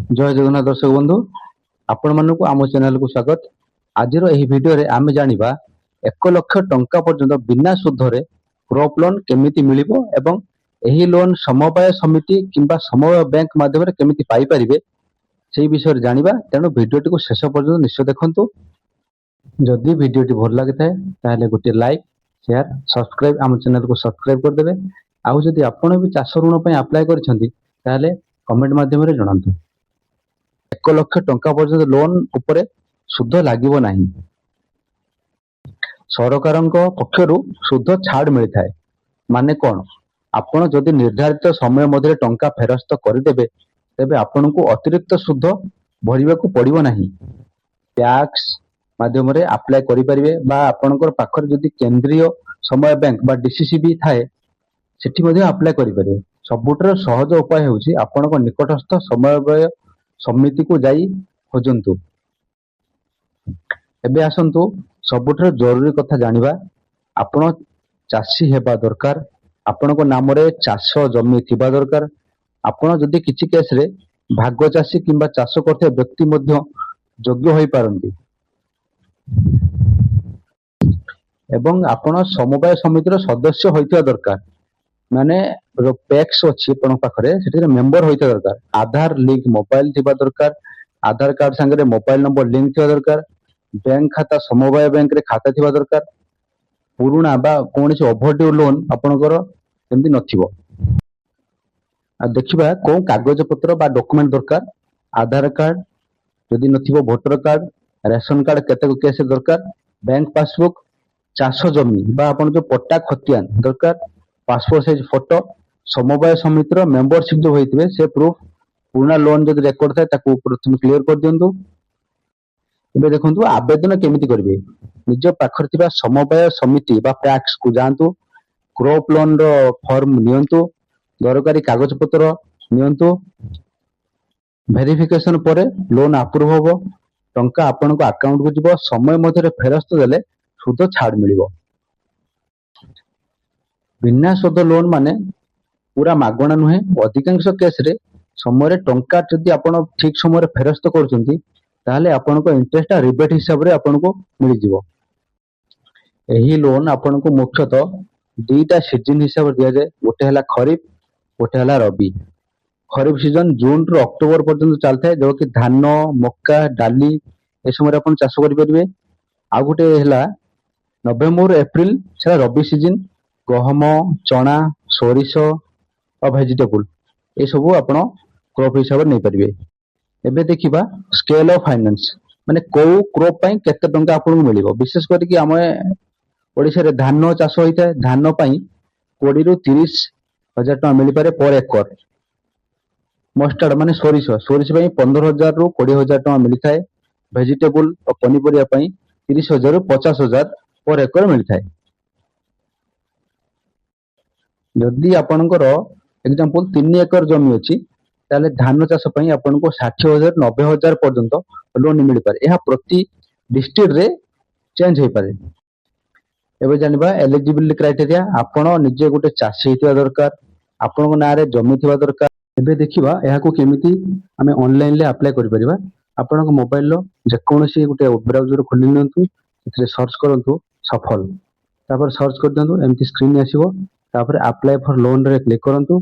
जय जगन्नाथ दर्शक बंधु आपण मानक आम चैनल को स्वागत। आज भिडियो रे आमे जानिबा 1 लाख टंका पर्यंत बिना सुधरे क्रॉप लोन केमिति मिलिबो एवं एही लोन समवाय समिति किंबा समवाय बैंक माध्यम रे केमिति पाई परिबे सेही विषय रे जानिबा। तेणु भिडियोटी को शेष पर्यंत निश्चय देखंतु। जदि भिडियोटी भल लागि थाए ताले गोटे लाइक शेयर सब्सक्राइब आम चैनल को सब्सक्राइब कर देबे। आउ जदि आपण भी चाष ऋण पय अप्लाई करछंती ताले कमेंट माध्यम रे जणांतु। 1 लाख टंका पर्यंत लोन उपरे सुध लागिबो नाही। सरकारक पक्षरु सुध छाड़ मिलता है। माने कौन आपण जदि निर्धारित समय मध्य टंका फेरस्त करदेबे तेबे आपण को अतिरिक्त सुध भरिबा को पड़िबो नाही। टैक्स माध्यम रे अप्लाई करि परिबे बा आपणकर पाखर जदि केंद्रीय समय बैंक बा डीसीसीबी थाए सेठी मध्ये अप्लाई करि परिबे। सबुटर सहज उपाय होउची आपणक निकटस्थ समवाय समिति को जाई खोजंतु। एबे आसंतु सबुठर जरूरी कथा जानिबा। आपण चाषी हेबा दरकार, आपणको नाम रे चाष जमी थिबा दरकार। आपण जदि किछि केस रे भाग चाषी किंबा चाष करथे व्यक्ति मध्य योग्य होई पारंती एवं आपण समवाय समितिर सदस्य होइथिबा दरकार। माने पैक्स अच्छी पाखे से मेंबर होता दरकार। आधार लिंक मोबाइल थी दरकार। आधार कार्ड सांगे मोबाइल नंबर लिंक थी दरकार। बैंक खाता समवाय बैंक रे खाता थी दरकार। पुराणा बा कौन ओभरड्यू लोन आपणकर एमती नथिबो। देखिबा कौन कागज पत्र बा डॉक्यूमेंट दरकार। आधार कार्ड जदि नथिबो वोटर कार्ड रेशन कार्ड केते केस दरकार। बैंक पासबुक चाष जमी बा आपण जो पट्टा खतियान दरकार। पासपोर्ट साइज फोटो समवाय समितिर मेंबरशिप जो होइतबे से प्रूफ। पुराना लोन जदि रेकॉर्ड थाए ताकू प्रथम क्लियर कर दियंतु। एबे देखंतु आवेदन केमिति करबे। निज पाखर थिबा समवाय समिति बा पैक्स को जानतु। क्रॉप लोन रो फॉर्म नियंतु। दरकारी कागज पत्र नियंतु। वेरिफिकेशन परे लोन अप्रूव होबो। टंका आपनको अकाउंट को जिवो। समय मध्यरे फेरस्त देले सुध छाड़ मिलिबो। बिना सुध लोन माने पूरा मागणा नुहे। अधिकांश केस रे समय टंका जदि आपण ठीक समय फेरस्त करछंती ताले आपनको इंटरेस्ट रिबेट हिसाब रे आपनको मिलि जिवो। एही लोन आपनको मुख्यतः दुईटा सीजन हिसाब रे दिया जाय। गोटे हला खरीफ गोटे हला रबी। खरीफ सीजन जून रो अक्टोबर पर्यंत चलता है जो कि धान मक्का डाली ए समय आपण चाष करि परिबे। आ गोटे हला नवेम्बर एप्रिल से रबी सीजन गहम चना सोरिष और वेजिटेबल ये सब आप क्रॉप हिसाब से नहीं पारे। एबे देखिबा स्केल ऑफ फाइनेंस माने को क्रॉप पई केते टंका आपन मिलिबो। विशेष करके आम ओडिशा रे धान चाष होइता है। धान पई 20 रु 30 हजार टका मिलि पारे पर एकर। मस्टर्ड माने सोरिष सोरिष पई 15,000 रु 20,000 टका मिलि थाए। वेजिटेबल और पनीपरिया पई 30,000 रु 50,000 पर एकर मिलि थाए। जदि आपणकर एग्जांपल 3 एकर जमी अछि ताले धान चाष पई आपनको 60,000 90,000 पर्यंत लोन मिलि पारे। यह प्रति डिस्ट्रिक्ट रे चेंज होई पारे। एबे जानिबा एलिजिबिलिटी क्राइटेरिया। आपण निजे गोटे चाषी हितवा दरकार। आपनको ना रे जमी थिबा दरकार। एबे देखिबा यहा को केमिति हमें ऑनलाइन ले अप्लाई करि परिबा। आपनको मोबाइल लो जे कोनोसी गोटे ब्राउजर खोलि नियंतु। एथरे सर्च करंतु सफल। तापर सर्च कर दियंतु एमती स्क्रीन आसीबो। तापर अप्लाई फॉर लोन रे क्लिक करंतु।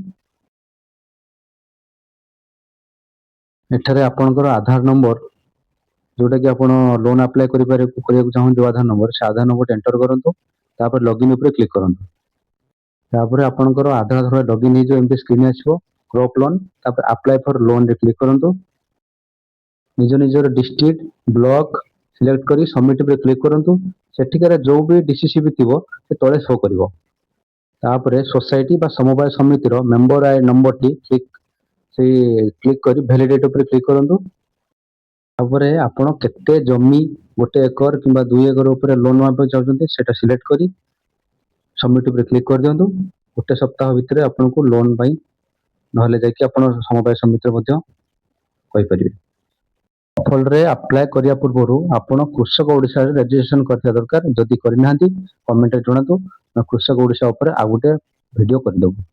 एठारे आपनकर आधार नंबर जोटा कि आपण लोन अप्लाई करिया चाहूँ जो आधार नंबर से आधार नंबर एंटर करंतु। तापर लॉगिन ऊपर क्लिक करंतु। तापर आपनकर आधार थोड़ा लॉगिन हे जो एमती स्क्रीन आसीबो क्रॉप लोन। तापर अप्लाई फॉर लोन रे क्लिक करंतु। निज निजर डिस्ट्रिक्ट ब्लॉक सिलेक्ट करी सबमिट पे क्लिक करंतु। सेठिकारे जो भी डीसीसीबी थिबो से तळे शो करिवो। तापरे सोसाइटी बा समवाय समितिर मेंबर आय नंबर टी क्लिक करी वैलिडेट ऊपर क्लिक करंतु। तापरे आपण केते जमी 1 एकर किंबा 2 एकर ऊपर लोन मापे चाहउछन्ते सेटा सिलेक्ट करी सबमिट ऊपर क्लिक कर दियंतु। गोटे सप्ताह भितर आपनको लोन पई नहले जाय कि आपण समवाय समितिर मध्ये होई परिबे। फल रे अप्लाई करिया पूर्वरु आपण कृषक ओडिसा रे रजिस्ट्रेशन करथिया दरकार। जदि करि नाहंती कमेंट रे जणातु। कृषक ओडिसा ऊपर आ गोटे वीडियो कर देबो।